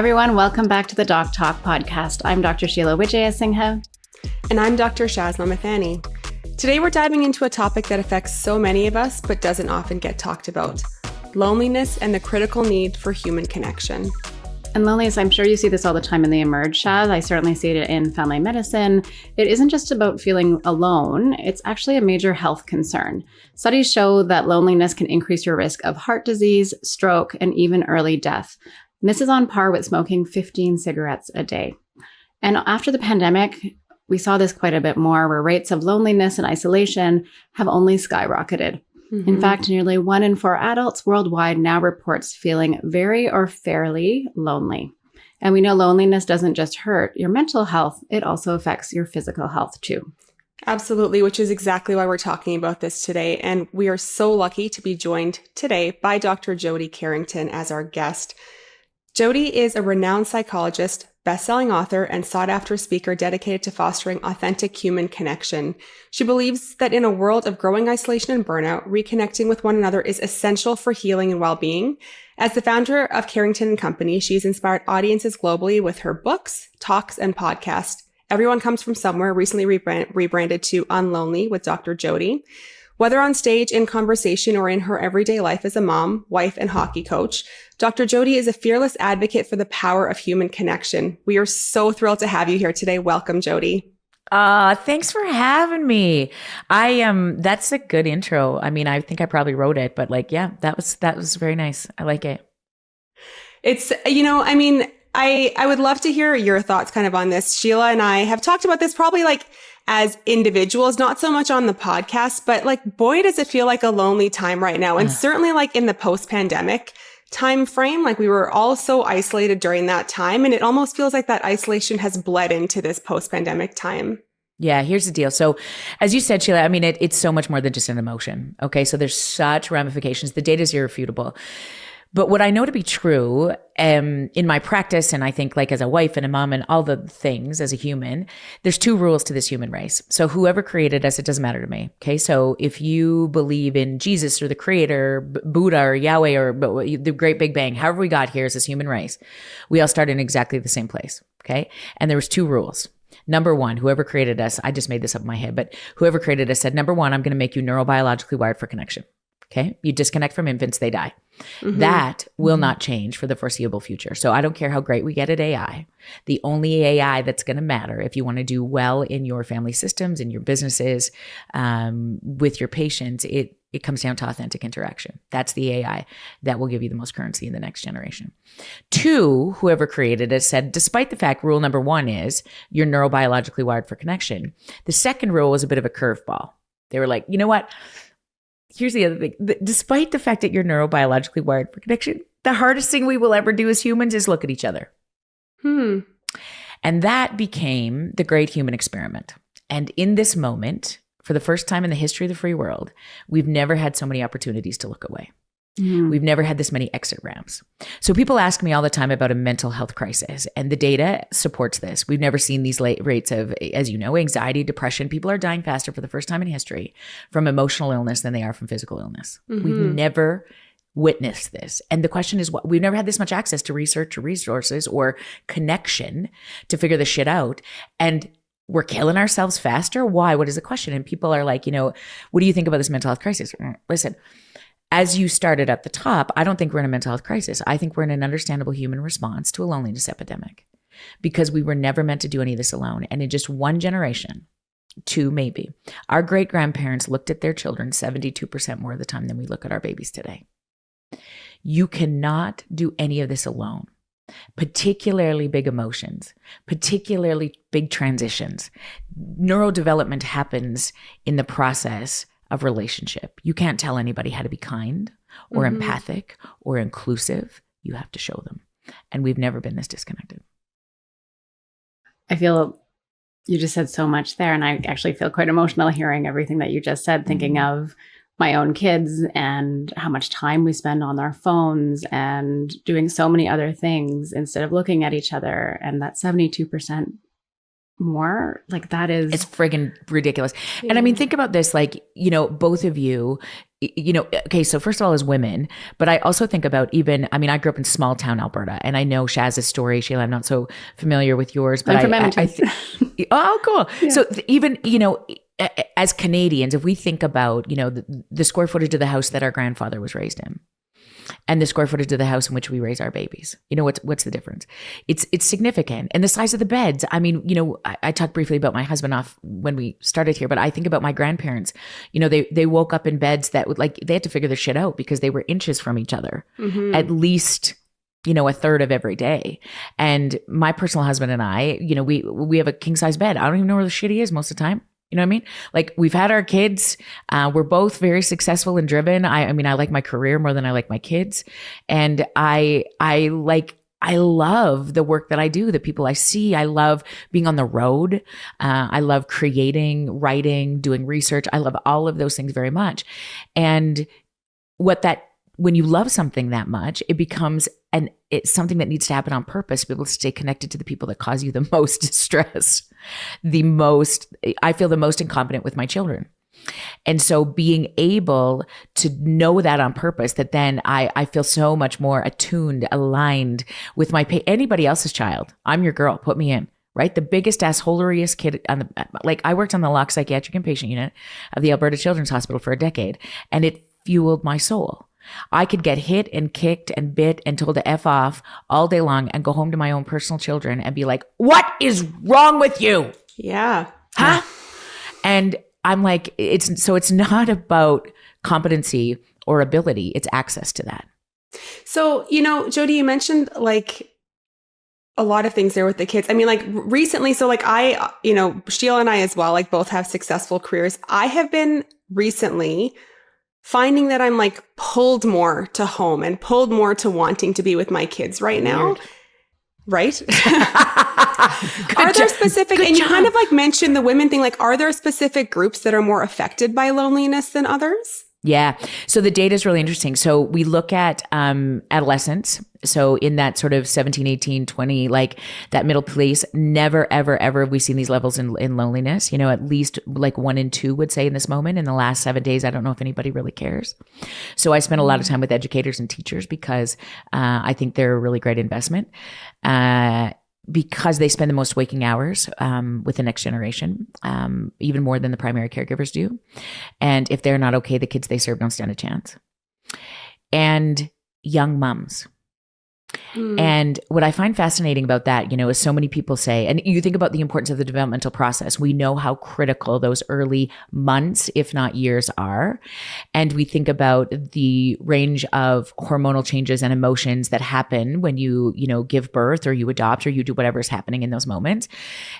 everyone. Welcome back to the Doc Talk podcast. I'm Dr. Sheila Wijayasinghe. And I'm Dr. Shazma Mathani. Today we're diving into a topic that affects so many of us but doesn't often get talked about: loneliness and the critical need for human connection. And loneliness, I'm sure you see this all the time in the Emerge, Shaz. I certainly see it in family medicine. It isn't just about feeling alone. It's actually a major health concern. Studies show that loneliness can increase your risk of heart disease, stroke, and even early death. And this is on par with smoking 15 cigarettes a day. And after the pandemic, we saw this quite a bit more, where rates of loneliness and isolation have only skyrocketed. In fact, nearly 1 in 4 adults worldwide now reports feeling very or fairly lonely. And we know loneliness doesn't just hurt your mental health, it also affects your physical health too. Absolutely, which is exactly why we're talking about this today. And we are so lucky to be joined today by Dr. Jody Carrington as our guest. Jody is a renowned psychologist, best-selling author, and sought-after speaker dedicated to fostering authentic human connection. She believes that in a world of growing isolation and burnout, reconnecting with one another is essential for healing and well-being. As the founder of Carrington & Company, she's inspired audiences globally with her books, talks, and podcasts. Everyone Comes From Somewhere, recently rebranded to Unlonely with Dr. Jody. Whether on stage, in conversation, or in her everyday life as a mom, wife, and hockey coach, Dr. Jody is a fearless advocate for the power of human connection. We are so thrilled to have you here today. Welcome, Jody. Thanks for having me. That's a good intro. I mean, I think I probably wrote it, but that was very nice. I like it. It's, I would love to hear your thoughts kind of on this. Sheila and I have talked about this probably as individuals, not so much on the podcast, but boy, does it feel like a lonely time right now. And certainly in the post-pandemic time frame, we were all so isolated during that time. And it almost feels like that isolation has bled into this post-pandemic time. Yeah, here's the deal. So as you said, Sheila, I mean, it's so much more than just an emotion. Okay. So there's such ramifications. The data is irrefutable. But what I know to be true in my practice, and I think as a wife and a mom and all the things as a human, there's 2 rules to this human race. So whoever created us, it doesn't matter to me. Okay. So if you believe in Jesus or the creator, Buddha or Yahweh or the great big bang, however we got here as this human race, we all started in exactly the same place. Okay. And there was 2 rules. Number 1, whoever created us, I just made this up in my head, but whoever created us said, number 1, I'm going to make you neurobiologically wired for connection. Okay. You disconnect from infants, they die. That will not change for the foreseeable future. So I don't care how great we get at AI. The only AI that's going to matter if you want to do well in your family systems, in your businesses, with your patients, it comes down to authentic interaction. That's the AI that will give you the most currency in the next generation. 2, whoever created it said, despite the fact rule number 1 is you're neurobiologically wired for connection, the second rule was a bit of a curveball. They were like, you know what? Here's the other thing. Despite the fact that you're neurobiologically wired for connection, the hardest thing we will ever do as humans is look at each other. And that became the great human experiment. And in this moment, for the first time in the history of the free world, we've never had so many opportunities to look away. We've never had this many exit ramps. So people ask me all the time about a mental health crisis, and the data supports this. We've never seen these rates of, as you know, anxiety, depression. People are dying faster for the first time in history from emotional illness than they are from physical illness. We've never witnessed this. And the question is, we've never had this much access to research or resources or connection to figure this shit out. And we're killing ourselves faster. Why? What is the question? And people are like, what do you think about this mental health crisis? Listen, as you started at the top, I don't think we're in a mental health crisis. I think we're in an understandable human response to a loneliness epidemic, because we were never meant to do any of this alone. And in just 1 generation, 2 maybe, our great-grandparents looked at their children 72% more of the time than we look at our babies today. You cannot do any of this alone, particularly big emotions, particularly big transitions. Neurodevelopment happens in the process of relationship. You can't tell anybody how to be kind or empathic or inclusive. You have to show them. And we've never been this disconnected. I feel you just said so much there. And I actually feel quite emotional hearing everything that you just said, thinking of my own kids and how much time we spend on our phones and doing so many other things instead of looking at each other. And that 72% more. Like that is, it's friggin' ridiculous. And I mean, think about this, like, you know, both of you, you know, okay, so first of all, as women, but I also think about even, I mean, I grew up in small town Alberta, and I know Shaz's story, Sheila, I'm not so familiar with yours, but I'm from Edmonton. oh, cool. Yeah. So even, you know, as Canadians, if we think about, you know, the square footage of the house that our grandfather was raised in, and the square footage of the house in which we raise our babies, you know, what's the difference? It's significant. And the size of the beds. I mean, you know, I talked briefly about my husband off when we started here, but I think about my grandparents. You know, they woke up in beds that would, like, they had to figure their shit out because they were inches from each other, at least, you know, a third of every day. And my personal husband and I, you know, we have a king size bed. I don't even know where the shit he is most of the time. You know what I mean? Like, we've had our kids. We're both very successful and driven. I mean, I like my career more than I like my kids. And I love the work that I do, the people I see. I love being on the road. I love creating, writing, doing research. I love all of those things very much. And when you love something that much, it becomes it's something that needs to happen on purpose to be able to stay connected to the people that cause you the most distress, I feel the most incompetent with my children. And so being able to know that on purpose, that then I feel so much more attuned, aligned with anybody else's child. I'm your girl, put me in, right? The biggest assholeriest kid I worked on the locked psychiatric inpatient unit of the Alberta Children's Hospital for a decade, and it fueled my soul. I could get hit and kicked and bit and told to F off all day long and go home to my own personal children and be like, what is wrong with you? Yeah. Huh? And I'm like, it's not about competency or ability. It's access to that. So, you know, Jody, you mentioned like a lot of things there with the kids. I mean, like recently, so like you know, Sheila and I as well, like both have successful careers. I have been recently finding that I'm like pulled more to home and pulled more to wanting to be with my kids right now. Right? Are there specific, and you kind of like mentioned the women thing, like, are there specific groups that are more affected by loneliness than others? Yeah. So the data is really interesting. So we look at adolescents. So in that sort of 17, 18, 20, like that middle place, never, ever, ever have we seen these levels in loneliness. You know, at least like 1 in 2 would say in this moment. In the last 7 days, I don't know if anybody really cares. So I spend a lot of time with educators and teachers because I think they're a really great investment. Because they spend the most waking hours with the next generation, even more than the primary caregivers do. And if they're not okay, the kids they serve don't stand a chance. And young moms. And what I find fascinating about that, you know, is so many people say, and you think about the importance of the developmental process. We know how critical those early months, if not years, are. And we think about the range of hormonal changes and emotions that happen when you know, give birth or you adopt or you do whatever's happening in those moments.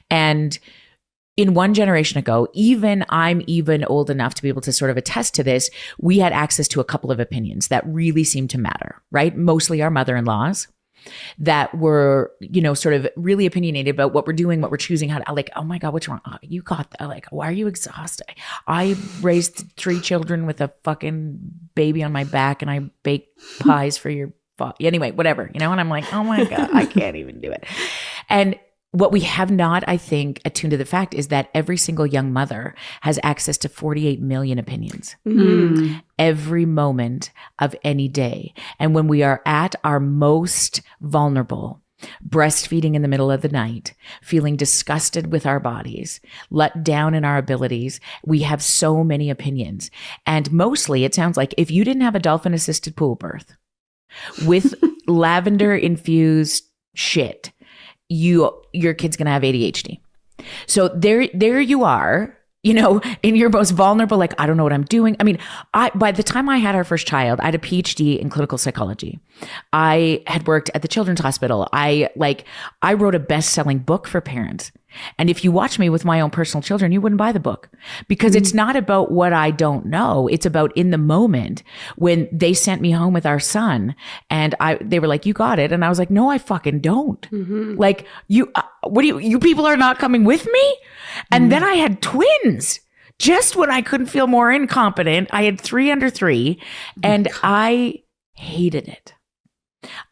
And in one generation ago, I'm even old enough to be able to sort of attest to this, we had access to a couple of opinions that really seemed to matter, right? Mostly our mother-in-laws that were, you know, sort of really opinionated about what we're doing, what we're choosing, how to, like, oh my God, what's wrong? Oh, you got that. Like, why are you exhausted? I raised 3 children with a fucking baby on my back and I baked pies for your anyway, whatever, you know? And I'm like, oh my God, I can't even do it. And what we have not, I think, attuned to the fact is that every single young mother has access to 48 million opinions every moment of any day. And when we are at our most vulnerable, breastfeeding in the middle of the night, feeling disgusted with our bodies, let down in our abilities, we have so many opinions. And mostly it sounds like if you didn't have a dolphin-assisted pool birth with lavender-infused shit, your kid's going to have ADHD. So there you are, you know, in your most vulnerable, like, I don't know what I'm doing. I mean, by the time I had our first child, I had a PhD in clinical psychology. I had worked at the Children's Hospital. I wrote a best-selling book for parents. And if you watch me with my own personal children, you wouldn't buy the book because it's not about what I don't know. It's about in the moment when they sent me home with our son and they were like, you got it. And I was like, no, I fucking don't. Like you people are not coming with me. And then I had twins just when I couldn't feel more incompetent. I had 3 under 3 and I hated it.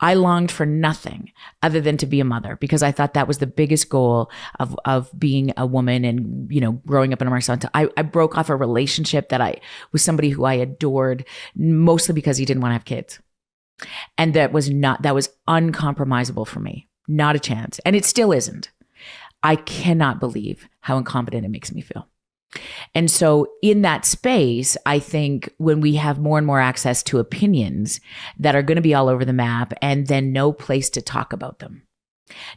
I longed for nothing other than to be a mother, because I thought that was the biggest goal of being a woman and, growing up in America. I broke off a relationship that with somebody who I adored, mostly because he didn't want to have kids. And that was uncompromisable for me. Not a chance. And it still isn't. I cannot believe how incompetent it makes me feel. And so in that space, I think when we have more and more access to opinions that are going to be all over the map, and then no place to talk about them,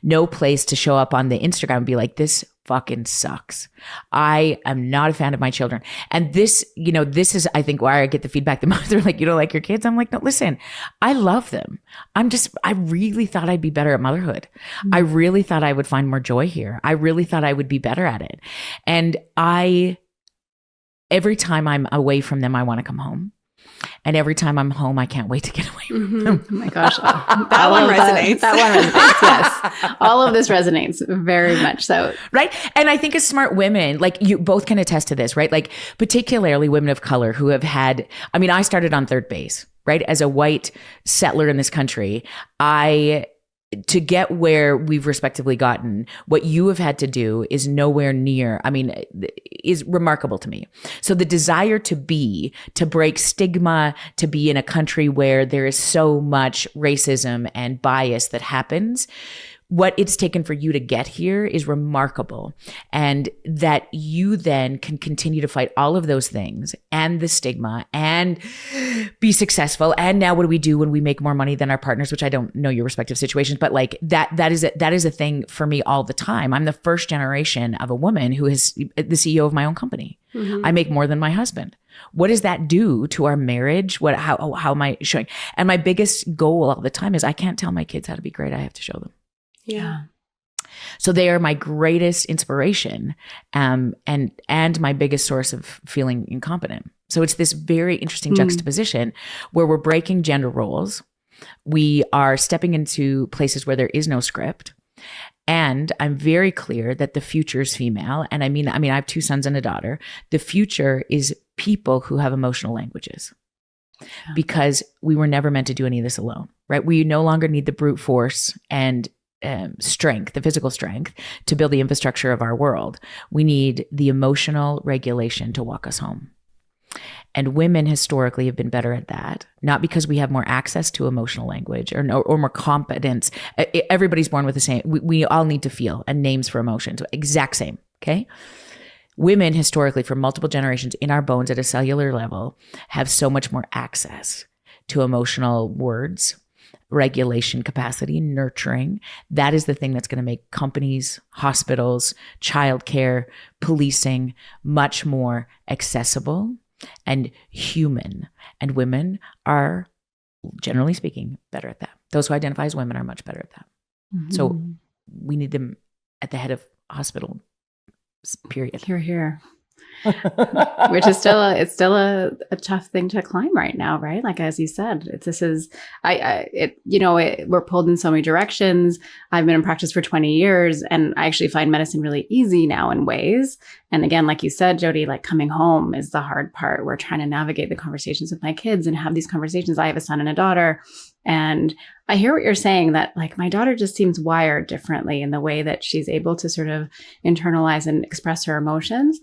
no place to show up on the Instagram and be like, this fucking sucks. I am not a fan of my children. And this is, I think, why I get the feedback the most. They're like, you don't like your kids? I'm like, no, listen, I love them. I really thought I'd be better at motherhood. Mm-hmm. I really thought I would find more joy here. I really thought I would be better at it. And every time I'm away from them, I want to come home. And every time I'm home, I can't wait to get away from them. Oh my gosh. That one resonates. That one resonates, yes. All of this resonates very much so. Right? And I think as smart women, like you both can attest to this, right? Like particularly women of color who have had, I started on third base, right? As a white settler in this country, to get where we've respectively gotten, what you have had to do is nowhere near, is remarkable to me. So the desire to break stigma, to be in a country where there is so much racism and bias that happens, what it's taken for you to get here is remarkable. And that you then can continue to fight all of those things and the stigma and be successful. And now what do we do when we make more money than our partners, which I don't know your respective situations, but like that is a thing for me all the time. I'm the first generation of a woman who is the CEO of my own company. Mm-hmm. I make more than my husband. What does that do to our marriage? How am I showing? And my biggest goal all the time is I can't tell my kids how to be great. I have to show them. Yeah. So they are my greatest inspiration, and my biggest source of feeling incompetent. So it's this very interesting juxtaposition where we're breaking gender roles. We are stepping into places where there is no script. And I'm very clear that the future is female. And I have 2 sons and a daughter. The future is people who have emotional languages. Because we were never meant to do any of this alone, right? We no longer need the brute force and strength, the physical strength to build the infrastructure of our world. We need the emotional regulation to walk us home. And women historically have been better at that, not because we have more access to emotional language or more competence. Everybody's born with the same, we all need to feel, and names for emotions, exact same, okay? Women historically for multiple generations in our bones at a cellular level have so much more access to emotional words, regulation capacity, nurturing. That is the thing that's going to make companies, hospitals, childcare, policing much more accessible and human. And women are, generally speaking, better at that. Those who identify as women are much better at that. Mm-hmm. So we need them at the head of hospital, period. Hear, hear. Which is still a tough thing to climb right now, right? Like, as you said, we're pulled in so many directions. I've been in practice for 20 years, and I actually find medicine really easy now in ways. And again, like you said, Jody, like coming home is the hard part. We're trying to navigate the conversations with my kids and have these conversations. I have a son and a daughter, and I hear what you're saying, that like my daughter just seems wired differently in the way that she's able to sort of internalize and express her emotions.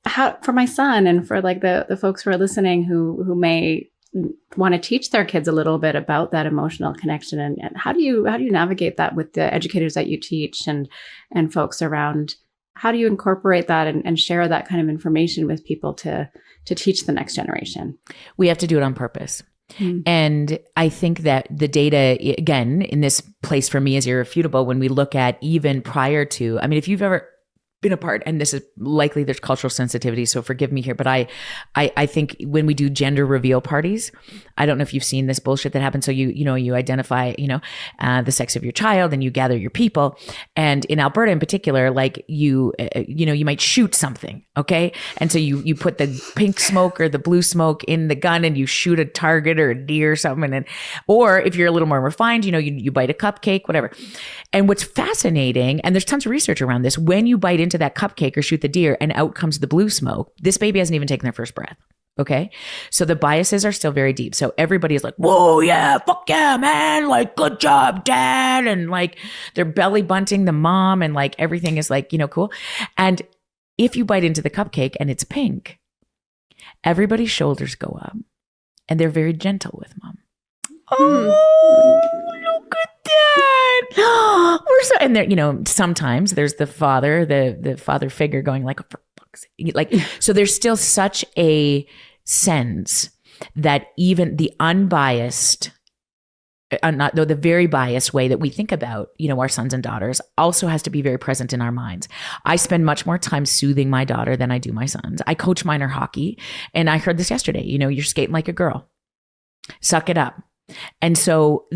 How for my son and for like the folks who are listening who may want to teach their kids a little bit about that emotional connection, and how do you navigate that with the educators that you teach and folks around? How do you incorporate that and share that kind of information with people to teach the next generation? We have to do it on purpose. Mm-hmm. And I think that the data, again, in this place for me is irrefutable when we look at even prior to, if you've ever been a part, and this is likely there's cultural sensitivity, so forgive me here, but I think when we do gender reveal parties, I don't know if you've seen this bullshit that happens. So you identify the sex of your child and you gather your people, and in Alberta in particular, like you might shoot something, okay, and so you put the pink smoke or the blue smoke in the gun and you shoot a target or a deer or something, or if you're a little more refined, you bite a cupcake, whatever. And what's fascinating, and there's tons of research around this, when you bite into that cupcake or shoot the deer and out comes the blue smoke, this baby hasn't even taken their first breath. Okay. So the biases are still very deep. So everybody is like, whoa, yeah, fuck yeah, man. Like, good job, dad. And like, they're belly bunting the mom and like everything is like, cool. And if you bite into the cupcake and it's pink, everybody's shoulders go up and they're very gentle with mom. Oh, look at that. We're so, and there, sometimes there's the father figure going like, for fuck's sake. Like, so there's still such a sense that even the unbiased, the very biased way that we think about, our sons and daughters also has to be very present in our minds. I spend much more time soothing my daughter than I do my sons. I coach minor hockey and I heard this yesterday, you're skating like a girl. Suck it up. And so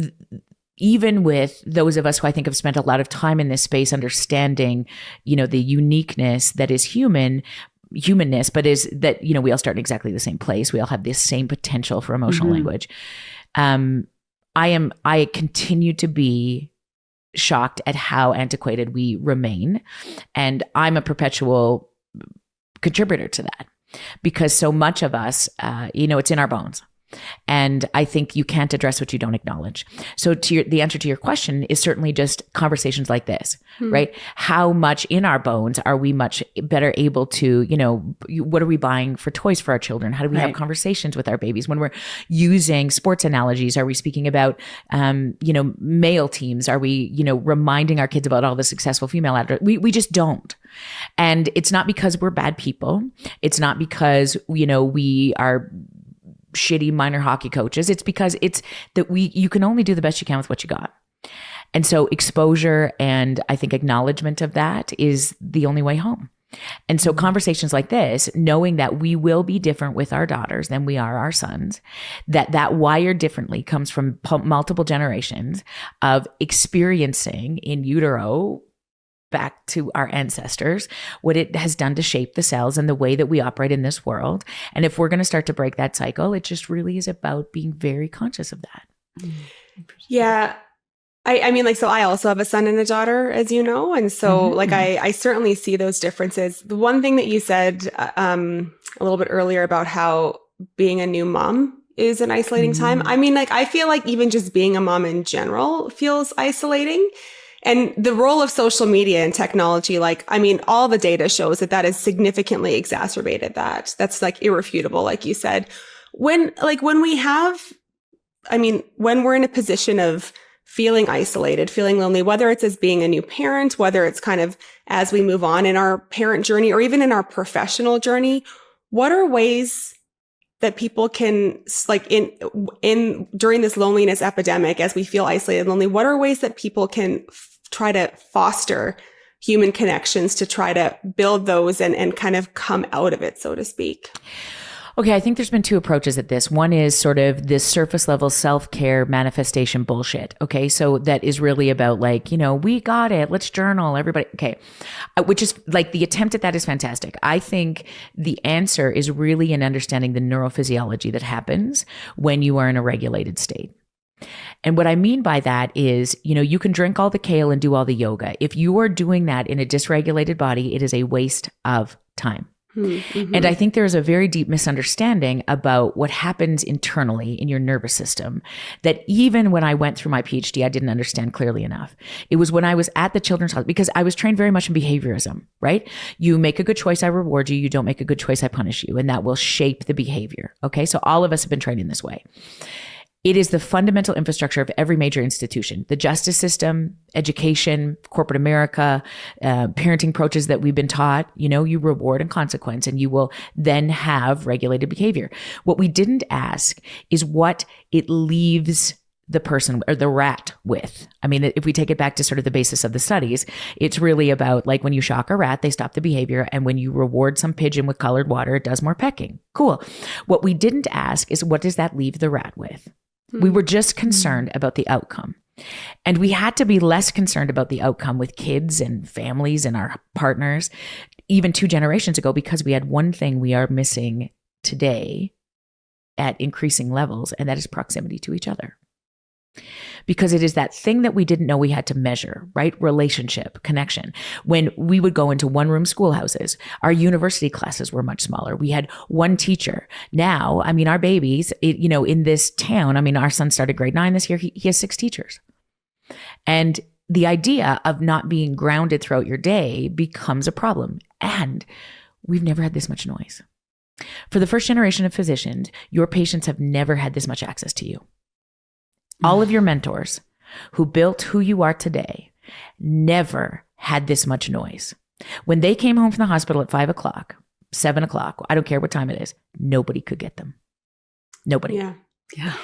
even with those of us who I think have spent a lot of time in this space understanding, the uniqueness that is humanness, but is that, we all start in exactly the same place. We all have this same potential for emotional language. I continue to be shocked at how antiquated we remain. And I'm a perpetual contributor to that because so much of us, it's in our bones. And I think you can't address what you don't acknowledge. So the answer to your question is certainly just conversations like this, right? How much in our bones are we much better able to, what are we buying for toys for our children? How do we have conversations with our babies? When we're using sports analogies, are we speaking about, male teams? Are we, reminding our kids about all the successful female athletes? We just don't. And it's not because we're bad people. It's not because, we are shitty minor hockey coaches. It's because it's that you can only do the best you can with what you got. And so exposure and I think acknowledgement of that is the only way home. And so conversations like this, knowing that we will be different with our daughters than we are our sons, that wired differently comes from multiple generations of experiencing in utero back to our ancestors, what it has done to shape the cells and the way that we operate in this world. And if we're going to start to break that cycle, it just really is about being very conscious of that. Yeah. I mean, so I also have a son and a daughter, as you know. And so I certainly see those differences. The one thing that you said a little bit earlier about how being a new mom is an isolating time. I mean, I feel like even just being a mom in general feels isolating. And the role of social media and technology, all the data shows that has significantly exacerbated that. That's irrefutable, like you said. When we're in a position of feeling isolated, feeling lonely, whether it's as being a new parent, whether it's kind of as we move on in our parent journey or even in our professional journey, what are ways that people can, during this loneliness epidemic, as we feel isolated and lonely, what are ways that people can try to foster human connections to try to build those and kind of come out of it, so to speak? Okay, I think there's been two approaches at this. One is sort of this surface level self-care manifestation bullshit. Okay, so that is really about we got it. Let's journal, everybody. Okay, which is the attempt at that is fantastic. I think the answer is really in understanding the neurophysiology that happens when you are in a regulated state. And what I mean by that is, you can drink all the kale and do all the yoga. If you are doing that in a dysregulated body, it is a waste of time. Mm-hmm. And I think there is a very deep misunderstanding about what happens internally in your nervous system that even when I went through my PhD, I didn't understand clearly enough. It was when I was at the Children's Hospital, because I was trained very much in behaviorism, right? You make a good choice, I reward you. You don't make a good choice, I punish you. And that will shape the behavior. Okay. So all of us have been trained in this way. It is the fundamental infrastructure of every major institution, the justice system, education, corporate America, parenting approaches that we've been taught. You reward and consequence, and you will then have regulated behavior. What we didn't ask is what it leaves the person or the rat with. I mean, if we take it back to sort of the basis of the studies, it's really about when you shock a rat, they stop the behavior. And when you reward some pigeon with colored water, it does more pecking. Cool. What we didn't ask is what does that leave the rat with? We were just concerned about the outcome. And we had to be less concerned about the outcome with kids and families and our partners, even 2 generations ago, because we had one thing we are missing today at increasing levels, and that is proximity to each other. Because it is that thing that we didn't know we had to measure, right? Relationship, connection. When we would go into one-room schoolhouses, our university classes were much smaller. We had one teacher. Now, I mean, our babies, in this town, I mean, our son started grade 9 this year. He has 6 teachers. And the idea of not being grounded throughout your day becomes a problem. And we've never had this much noise. For the first generation of physicians, your patients have never had this much access to you. All of your mentors who built who you are today never had this much noise. When they came home from the hospital at 5 o'clock, 7 o'clock, I don't care what time it is, nobody could get them. Nobody. Yeah.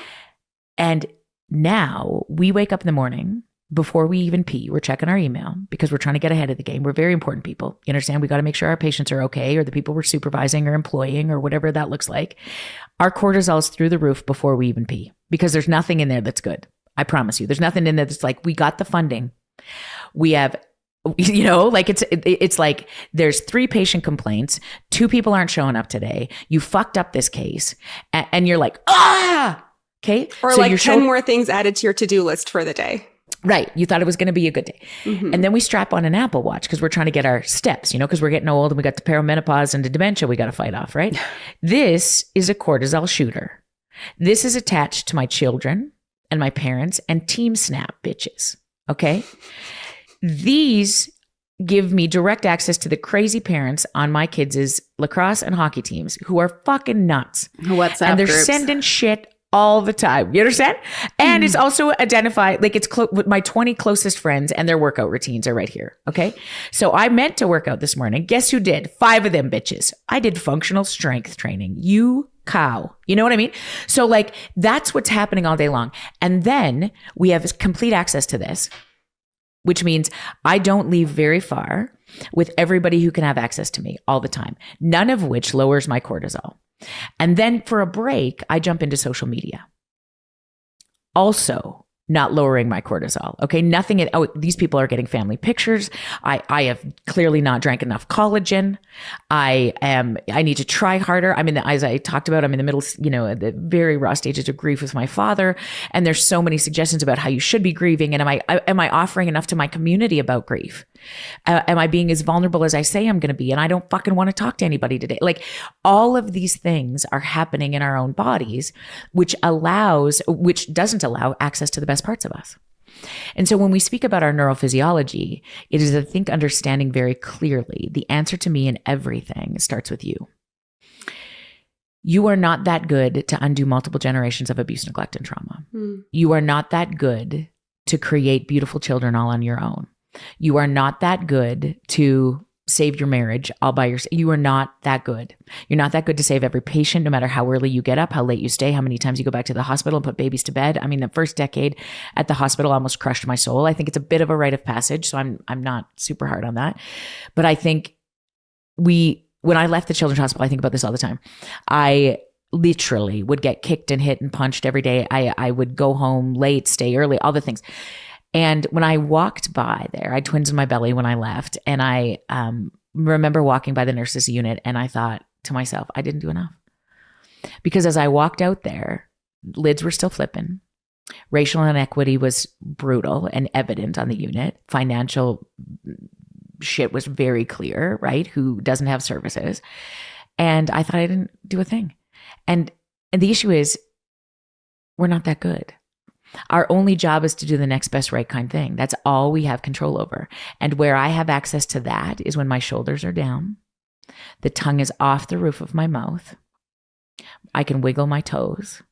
And now we wake up in the morning before we even pee. We're checking our email because we're trying to get ahead of the game. We're very important people. You understand? We got to make sure our patients are okay, or the people we're supervising or employing or whatever that looks like. Our cortisol is through the roof before we even pee because there's nothing in there that's good. I promise you. There's nothing in there that's like, we got the funding. We have, it's like there's 3 patient complaints. 2 people aren't showing up today. You fucked up this case. And you're like, okay. Or so like 10 more things added to your to-do list for the day. Right. You thought it was going to be a good day. Mm-hmm. And then we strap on an Apple Watch because we're trying to get our steps, because we're getting old and we got the perimenopause and the dementia we got to fight off, right? This is a cortisol shooter. This is attached to my children and my parents and Team Snap bitches. Okay. These give me direct access to the crazy parents on my kids' lacrosse and hockey teams who are fucking nuts. WhatsApp and they're groups. sending shit all the time. You understand? And it's also identified, like it's with my 20 closest friends and their workout routines are right here. Okay. So I meant to work out this morning. Guess who did? 5 of them bitches. I did functional strength training. You cow. You know what I mean? So like that's what's happening all day long. And then we have complete access to this, which means I don't leave very far with everybody who can have access to me all the time. None of which lowers my cortisol. And then for a break, I jump into social media. Also not lowering my cortisol. Okay. Nothing. These people are getting family pictures. I have clearly not drank enough collagen. I need to try harder. As I talked about, I'm in the middle, the very raw stages of grief with my father. And there's so many suggestions about how you should be grieving. And am I offering enough to my community about grief? Am I being as vulnerable as I say I'm going to be? And I don't fucking want to talk to anybody today. Like all of these things are happening in our own bodies, which doesn't allow access to the best parts of us. And so when we speak about our neurophysiology, it is, I think, understanding very clearly the answer to me in everything starts with you. You are not that good to undo multiple generations of abuse, neglect, and trauma. You are not that good to create beautiful children all on your own. You are not that good to save your marriage all by yourself. You are not that good. You're not that good to save every patient, no matter how early you get up, how late you stay, how many times you go back to the hospital and put babies to bed. The first decade at the hospital almost crushed my soul. I think it's a bit of a rite of passage, so I'm not super hard on that. But I think when I left the children's hospital, I think about this all the time. I literally would get kicked and hit and punched every day. I would go home late, stay early, all the things. And when I walked by there, I had twins in my belly when I left. And I remember walking by the nurses unit and I thought to myself, I didn't do enough. Because as I walked out there, lids were still flipping. Racial inequity was brutal and evident on the unit. Financial shit was very clear, right? Who doesn't have services? And I thought I didn't do a thing. And the issue is, we're not that good. Our only job is to do the next best right kind thing. That's all we have control over. And where I have access to that is when my shoulders are down, the tongue is off the roof of my mouth, I can wiggle my toes.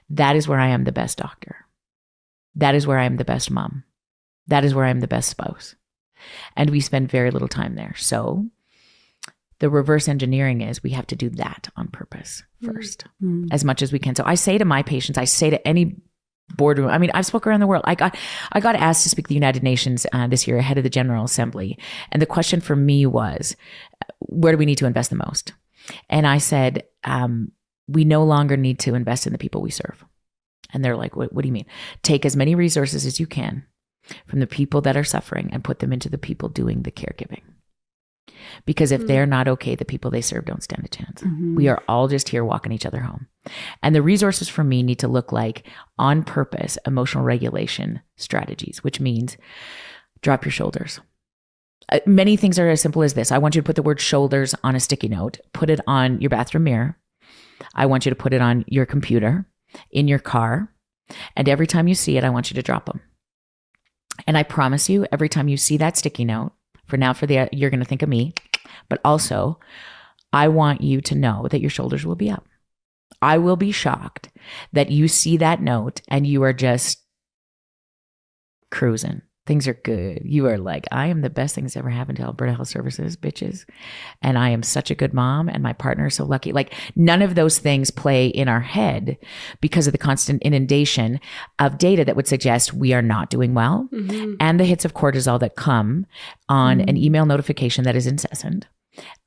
That is where I am the best doctor. That is where I am the best mom. That is where I am the best spouse. And we spend very little time there. So the reverse engineering is we have to do that on purpose first, as much as we can. So I say to my patients, I say to any boardroom. I've spoken around the world. I got asked to speak at the United Nations this year ahead of the General Assembly. And the question for me was, where do we need to invest the most? And I said, we no longer need to invest in the people we serve. And they're like, what do you mean? Take as many resources as you can from the people that are suffering and put them into the people doing the caregiving. Because if they're not okay, the people they serve don't stand a chance. We are all just here walking each other home. And the resources for me need to look like on purpose emotional regulation strategies, which means drop your shoulders. Many things are as simple as this. I want you to put the word shoulders on a sticky note, put it on your bathroom mirror. I want you to put it on your computer, in your car. And every time you see it, I want you to drop them. And I promise you, every time you see that sticky note, you're going to think of me, but also I want you to know that your shoulders will be up. I will be shocked that you see that note and you are just cruising. Things are good. You are like, I am the best thing that's ever happened to Alberta Health Services, bitches. And I am such a good mom and my partner is so lucky. Like none of those things play in our head because of the constant inundation of data that would suggest we are not doing well. And the hits of cortisol that come on an email notification that is incessant,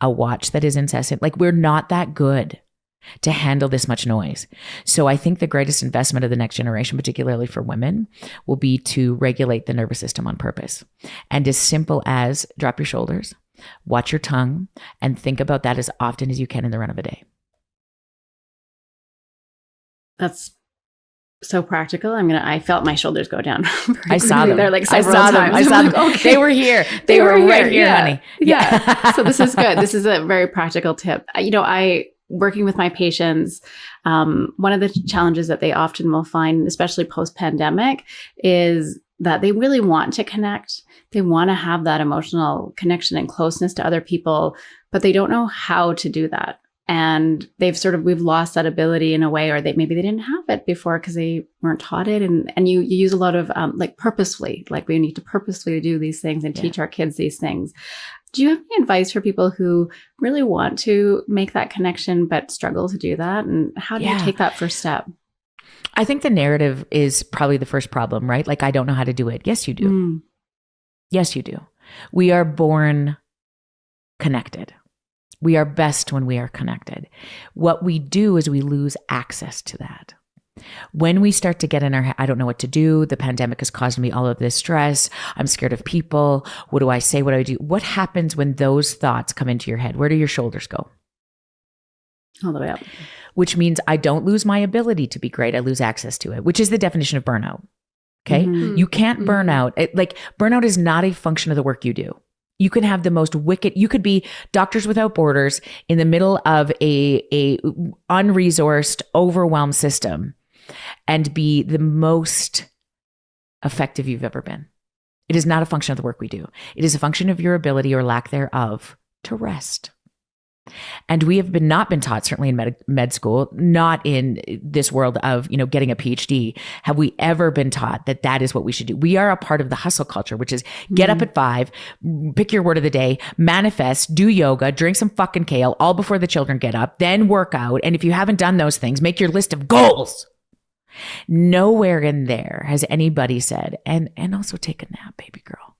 a watch that is incessant. Like we're not that good to handle this much noise. So I think the greatest investment of the next generation, particularly for women, will be to regulate the nervous system on purpose. And as simple as drop your shoulders, watch your tongue, and think about that as often as you can in the run of a day. That's so practical. I felt my shoulders go down. I saw them. They're like several times. I saw them. Okay. They were here. They were right here, honey. Yeah. So this is good. This is a very practical tip. Working with my patients, one of the challenges that they often will find, especially post-pandemic, is that they really want to connect. They want to have that emotional connection and closeness to other people, but they don't know how to do that. And we've lost that ability in a way, or maybe they didn't have it before because they weren't taught it. And you use a lot of purposefully, like we need to purposefully do these things and teach our kids these things. Do you have any advice for people who really want to make that connection but struggle to do that? And how do you take that first step? I think the narrative is probably the first problem, right? Like, I don't know how to do it. Yes, you do. Yes, you do. We are born connected. We are best when we are connected. What we do is we lose access to that. When we start to get in our head, I don't know what to do. The pandemic has caused me all of this stress. I'm scared of people. What do I say? What do I do? What happens when those thoughts come into your head? Where do your shoulders go? All the way up. Which means I don't lose my ability to be great. I lose access to it, which is the definition of burnout. Okay. You can't burn out. Burnout is not a function of the work you do. You can have the most wicked, you could be Doctors Without Borders in the middle of a unresourced, overwhelmed system and be the most effective you've ever been. It is not a function of the work we do. It is a function of your ability or lack thereof to rest. And we have not been taught, certainly in med school, not in this world of, getting a PhD, have we ever been taught that that is what we should do. We are a part of the hustle culture, which is get up at 5, pick your word of the day, manifest, do yoga, drink some fucking kale, all before the children get up, then work out. And if you haven't done those things, make your list of goals. Nowhere in there has anybody said, and also take a nap, baby girl.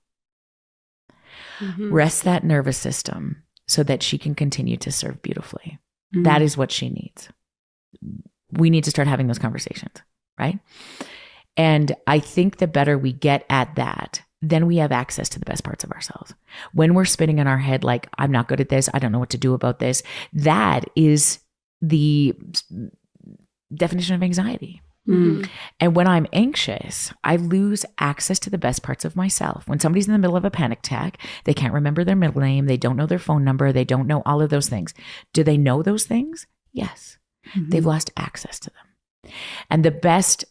Rest that nervous system so that she can continue to serve beautifully. That is what she needs. We need to start having those conversations, right? And I think the better we get at that, then we have access to the best parts of ourselves. When we're spinning in our head like, I'm not good at this, I don't know what to do about this, that is the definition of anxiety. And when I'm anxious, I lose access to the best parts of myself. When somebody's in the middle of a panic attack, they can't remember their middle name, they don't know their phone number, they don't know all of those things. Do they know those things? Yes. They've lost access to them. And the best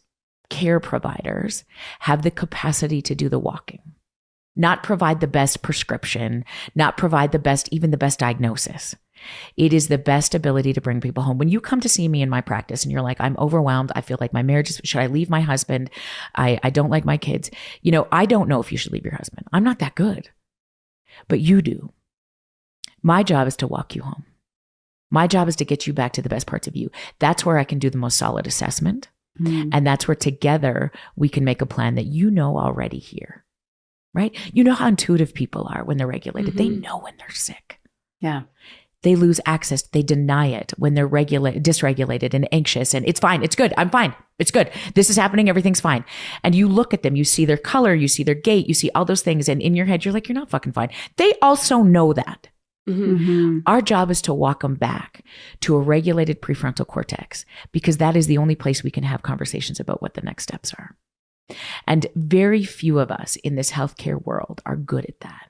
care providers have the capacity to do the walking, not provide the best prescription, not provide even the best diagnosis. It is the best ability to bring people home. When you come to see me in my practice and you're like, I'm overwhelmed. I feel like my marriage should I leave my husband? I don't like my kids. I don't know if you should leave your husband. I'm not that good, but you do. My job is to walk you home. My job is to get you back to the best parts of you. That's where I can do the most solid assessment. And that's where together we can make a plan that already here, right? You know how intuitive people are when they're regulated. They know when they're sick. Yeah. They lose access. They deny it when they're dysregulated and anxious. And it's fine. It's good. I'm fine. It's good. This is happening. Everything's fine. And you look at them, you see their color, you see their gait, you see all those things. And in your head, you're like, you're not fucking fine. They also know that. Our job is to walk them back to a regulated prefrontal cortex, because that is the only place we can have conversations about what the next steps are. And very few of us in this healthcare world are good at that,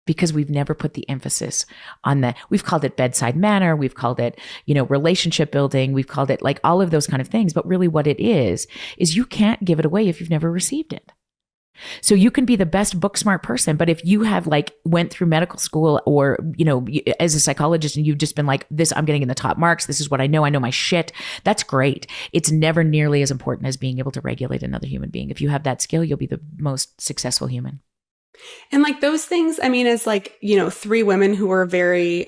because we've never put the emphasis on we've called it bedside manner. We've called it, relationship building. We've called it like all of those kind of things. But really what it is you can't give it away if you've never received it. So you can be the best book smart person, but if you have went through medical school or, as a psychologist, and you've just been like, this, I'm getting in the top marks. This is what I know my shit. That's great. It's never nearly as important as being able to regulate another human being. If you have that skill, you'll be the most successful human. And those things, as three women who are very,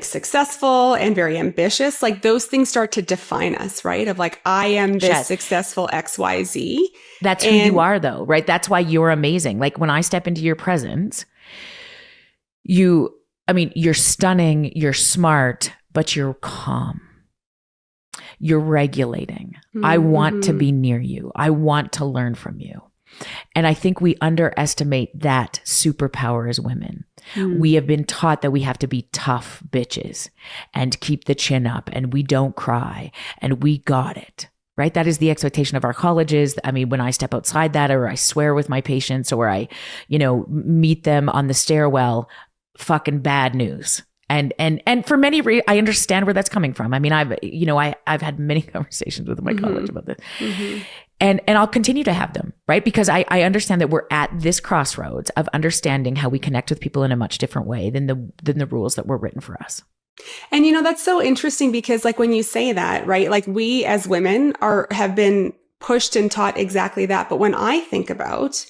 successful and very ambitious, those things start to define us, right? Of I am this successful XYZ. That's who you are though, right? That's why you're amazing. When I step into your presence, you're stunning, you're smart, but you're calm. You're regulating. I want to be near you. I want to learn from you. And I think we underestimate that superpower as women. We have been taught that we have to be tough bitches and keep the chin up and we don't cry and we got it, right? That is the expectation of our colleges. When I step outside that, or I swear with my patients, or I, meet them on the stairwell, fucking bad news. And for many reasons, I understand where that's coming from. I've had many conversations with my college about this. And I'll continue to have them, right? Because I understand that we're at this crossroads of understanding how we connect with people in a much different way than the rules that were written for us. And that's so interesting, because when you say that, right? We as women have been pushed and taught exactly that. But when I think about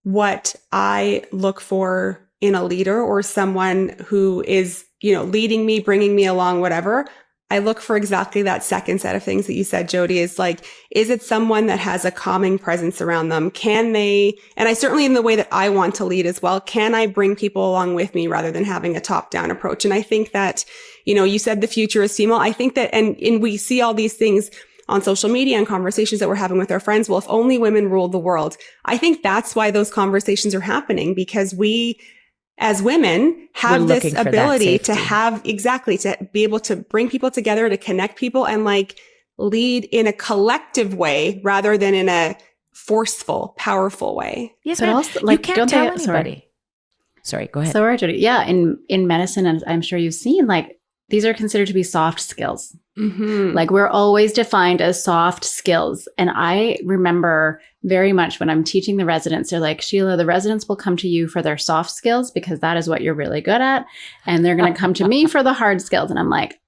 what I look for in a leader or someone who is, leading me, bringing me along, whatever, I look for exactly that second set of things that you said, Jody, is it someone that has a calming presence around them? Can they, and I certainly in the way that I want to lead as well, can I bring people along with me rather than having a top-down approach? And I think that, you said the future is female. I think that, and we see all these things on social media and conversations that we're having with our friends. Well, if only women ruled the world. I think that's why those conversations are happening, because we, as women, have this ability to to be able to bring people together, to connect people and lead in a collective way rather than in a forceful, powerful way. Yes, but also you can't tell anybody. Sorry, go ahead. So, Jody, yeah, in medicine, and I'm sure you've seen, these are considered to be soft skills. We're always defined as soft skills. And I remember very much when I'm teaching the residents, they're like, Sheila, the residents will come to you for their soft skills because that is what you're really good at. And they're going to come to me for the hard skills. And I'm like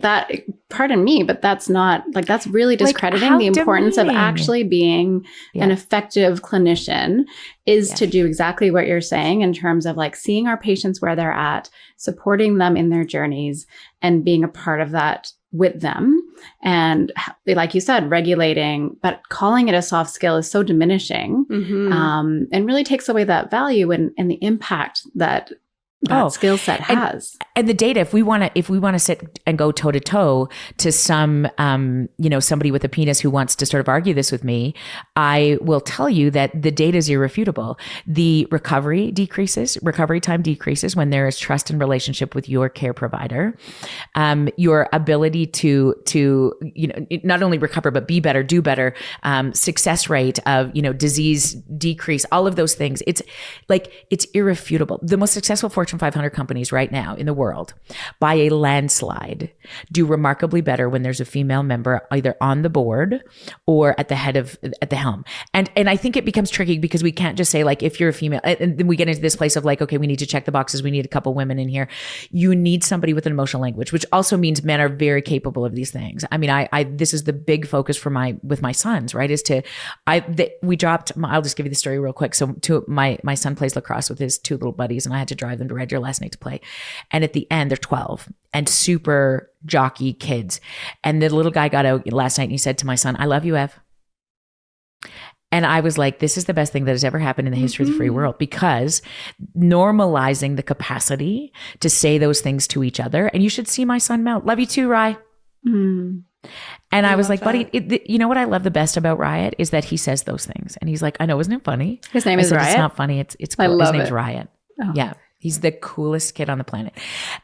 that, pardon me, but that's not that's really discrediting the importance of actually being an effective clinician is to do exactly what you're saying in terms of seeing our patients where they're at, supporting them in their journeys and being a part of that with them. And like you said, regulating, but calling it a soft skill is so diminishing and really takes away that value and the impact that skill set has. And the data, if we want to sit and go toe to toe to some, somebody with a penis who wants to sort of argue this with me, I will tell you that the data is irrefutable. The recovery time decreases when there is trust and relationship with your care provider. Your ability to not only recover, but be better, do better, success rate of, disease decrease, all of those things. It's irrefutable. The most successful Fortune 500 companies right now in the world, by a landslide, do remarkably better when there's a female member either on the board or at the helm. And I think it becomes tricky because we can't just say if you're a female, and then we get into this place of okay, we need to check the boxes. We need a couple women in here. You need somebody with an emotional language, which also means men are very capable of these things. This is the big focus with my sons, right? We dropped, I'll just give you the story real quick. So my son plays lacrosse with his two little buddies, and I had to drive them to Red Deer last night to play. And at the end, they're 12 and super jockey kids. And the little guy got out last night and he said to my son, "I love you, Ev." And I was like, this is the best thing that has ever happened in the history of the free world, because normalizing the capacity to say those things to each other. And you should see my son melt. Love you too, Rye. And I was like, buddy, you know what I love the best about Riot is that he says those things. And he's like, I know, isn't it funny? His name is Riot. It's not funny. It's cool. His name's Riot. Oh. Yeah. He's the coolest kid on the planet.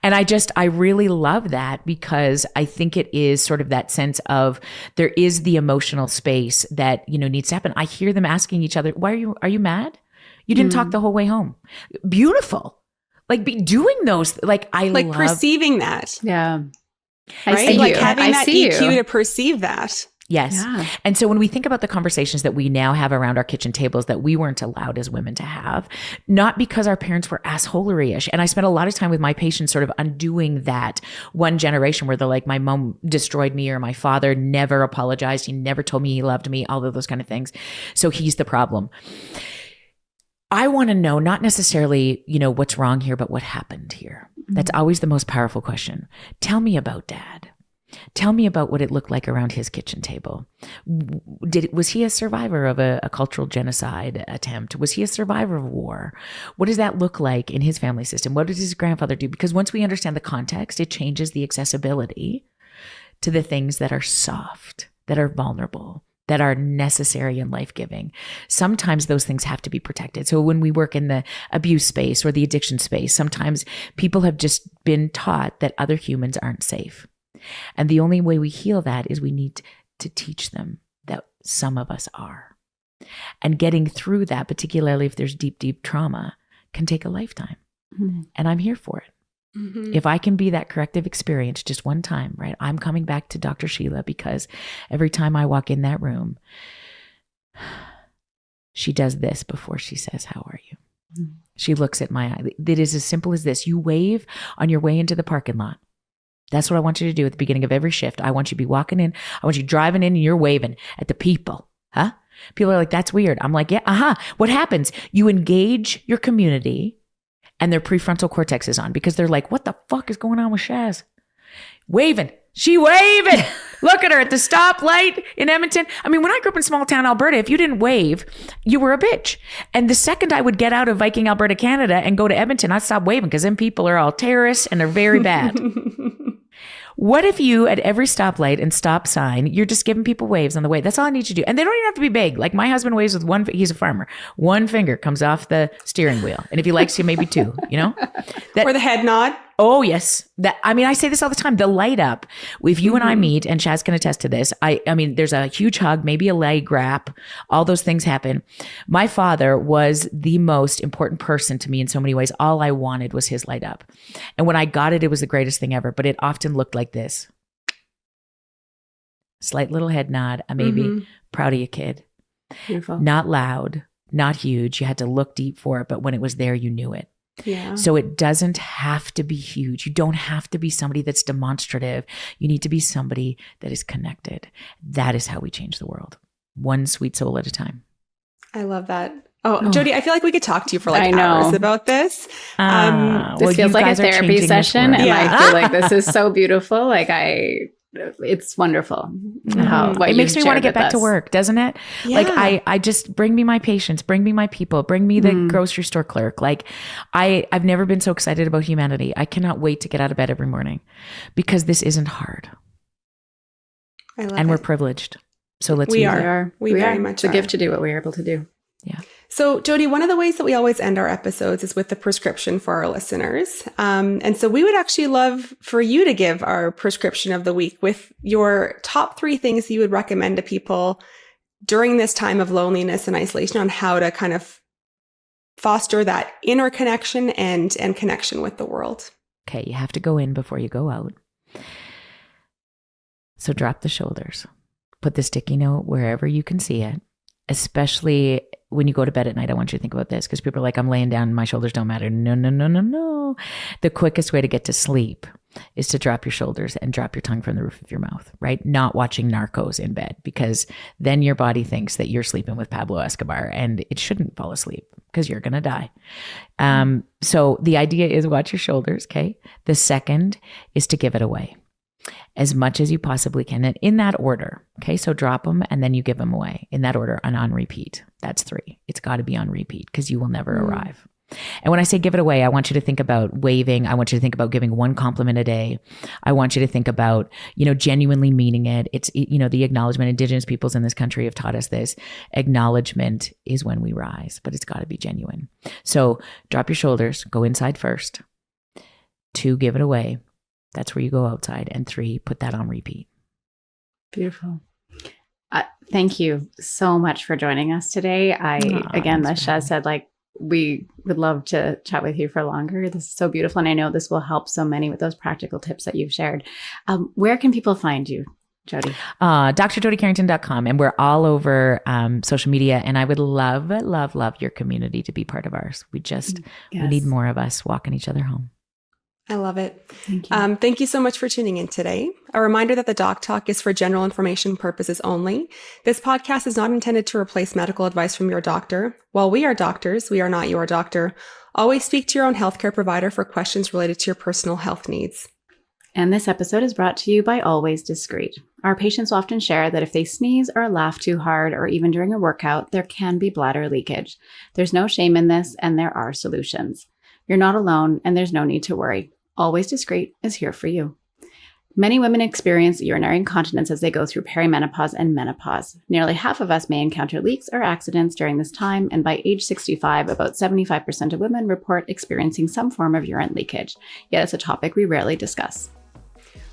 And I really love that because I think it is sort of that sense of there is the emotional space that, needs to happen. I hear them asking each other, are you mad? You didn't talk the whole way home. Beautiful. Like be doing those, like I like love perceiving that. Yeah. Right? Like having that EQ to perceive that. Yes. Yeah. And so when we think about the conversations that we now have around our kitchen tables that we weren't allowed as women to have, not because our parents were assholery-ish. And I spent a lot of time with my patients sort of undoing that one generation where they're like, my mom destroyed me or my father never apologized. He never told me he loved me, all of those kind of things. So he's the problem. I want to know not necessarily, what's wrong here, but what happened here. That's always the most powerful question. Tell me about Dad. Tell me about what it looked like around his kitchen table. Was he a survivor of a cultural genocide attempt? Was he a survivor of war? What does that look like in his family system? What did his grandfather do? Because once we understand the context, it changes the accessibility to the things that are soft, that are vulnerable, that are necessary and life-giving. Sometimes those things have to be protected. So when we work in the abuse space or the addiction space, sometimes people have just been taught that other humans aren't safe. And the only way we heal that is we need to teach them that some of us are. And getting through that, particularly if there's deep, deep trauma, can take a lifetime. Mm-hmm. And I'm here for it. Mm-hmm. If I can be that corrective experience just one time, right? I'm coming back to Dr. Sheila because every time I walk in that room, she does this before she says, "How are you?" Mm-hmm. She looks at my eye. It is as simple as this. You wave on your way into the parking lot. That's what I want you to do at the beginning of every shift. I want you to be walking in. I want you driving in and you're waving at the people. Huh? People are like, that's weird. I'm like, yeah, What happens? You engage your community and their prefrontal cortex is on because they're like, what the fuck is going on with Shaz? Waving. She waving. Look at her at the stoplight in Edmonton. I mean, when I grew up in small town Alberta, if you didn't wave, you were a bitch. And the second I would get out of Viking, Alberta, Canada and go to Edmonton, I'd stop waving because then people are all terrorists and they're very bad. What if you, at every stoplight and stop sign, you're just giving people waves on the way? That's all I need you to do. And they don't even have to be big. Like my husband waves with one, he's a farmer. One finger comes off the steering wheel. And if he likes you, maybe two, Or the head nod. Oh, yes. I say this all the time. The light up. If you and I meet, and Chaz can attest to this, I mean, there's a huge hug, maybe a leg wrap. All those things happen. My father was the most important person to me in so many ways. All I wanted was his light up. And when I got it, it was the greatest thing ever. But it often looked like this. Slight little head nod. I may be proud of you, kid. Beautiful. Not loud, not huge. You had to look deep for it. But when it was there, you knew it. Yeah. So it doesn't have to be huge. You don't have to be somebody that's demonstrative. You need to be somebody that is connected. That is how we change the world. One sweet soul at a time. I love that. Oh, Jody, I feel like we could talk to you for hours about this. This feels like a therapy session. And I feel like this is so beautiful. It's wonderful. It makes me want to get back to work, doesn't it? Yeah. Like I just bring me my patients, bring me my people, bring me the grocery store clerk. Like I've never been so excited about humanity. I cannot wait to get out of bed every morning because this isn't hard. I love and it. We're privileged. So let's we use are. it. We very much It's a are. gift to do what we're able to do. Yeah. So, Jody, one of the ways that we always end our episodes is with the prescription for our listeners. And so we would actually love for you to give our prescription of the week with your top 3 things you would recommend to people during this time of loneliness and isolation on how to kind of foster that inner connection and connection with the world. Okay. You have to go in before you go out. So drop the shoulders. Put the sticky note wherever you can see it, especially when you go to bed at night. I want you to think about this because people are like, I'm laying down and my shoulders don't matter. No. The quickest way to get to sleep is to drop your shoulders and drop your tongue from the roof of your mouth, right? Not watching Narcos in bed because then your body thinks that you're sleeping with Pablo Escobar and it shouldn't fall asleep because you're going to die. So the idea is watch your shoulders, okay? The second is to give it away as much as you possibly can. And in that order, okay? So drop them and then you give them away in that order and on repeat. That's 3. It's got to be on repeat because you will never arrive. And when I say give it away, I want you to think about waving. I want you to think about giving one compliment a day. I want you to think about, genuinely meaning it. It's, the acknowledgement. Indigenous peoples in this country have taught us this. Acknowledgement is when we rise, but it's got to be genuine. So drop your shoulders, go inside first. 2, give it away. That's where you go outside. And 3, put that on repeat. Beautiful. Thank you so much for joining us today. Again, as Shaz said, we would love to chat with you for longer. This is so beautiful. And I know this will help so many with those practical tips that you've shared. Where can people find you, Jody? drjodycarrington.com. And we're all over social media. And I would love, love, love your community to be part of ours. We need more of us walking each other home. I love it. Thank you. Thank you so much for tuning in today. A reminder that the Doc Talk is for general information purposes only. This podcast is not intended to replace medical advice from your doctor. While we are doctors, we are not your doctor. Always speak to your own healthcare provider for questions related to your personal health needs. And this episode is brought to you by Always Discreet. Our patients often share that if they sneeze or laugh too hard or even during a workout, there can be bladder leakage. There's no shame in this, and there are solutions. You're not alone, and there's no need to worry. Always Discreet is here for you. Many women experience urinary incontinence as they go through perimenopause and menopause. Nearly half of us may encounter leaks or accidents during this time, and by age 65, about 75% of women report experiencing some form of urine leakage. Yet it's a topic we rarely discuss.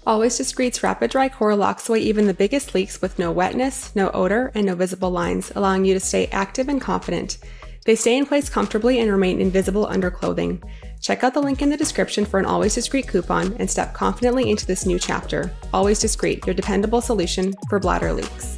Always Discreet's Rapid Dry Core locks away even the biggest leaks with no wetness, no odor, and no visible lines, allowing you to stay active and confident. They stay in place comfortably and remain invisible under clothing. Check out the link in the description for an Always Discreet coupon and step confidently into this new chapter. Always Discreet, your dependable solution for bladder leaks.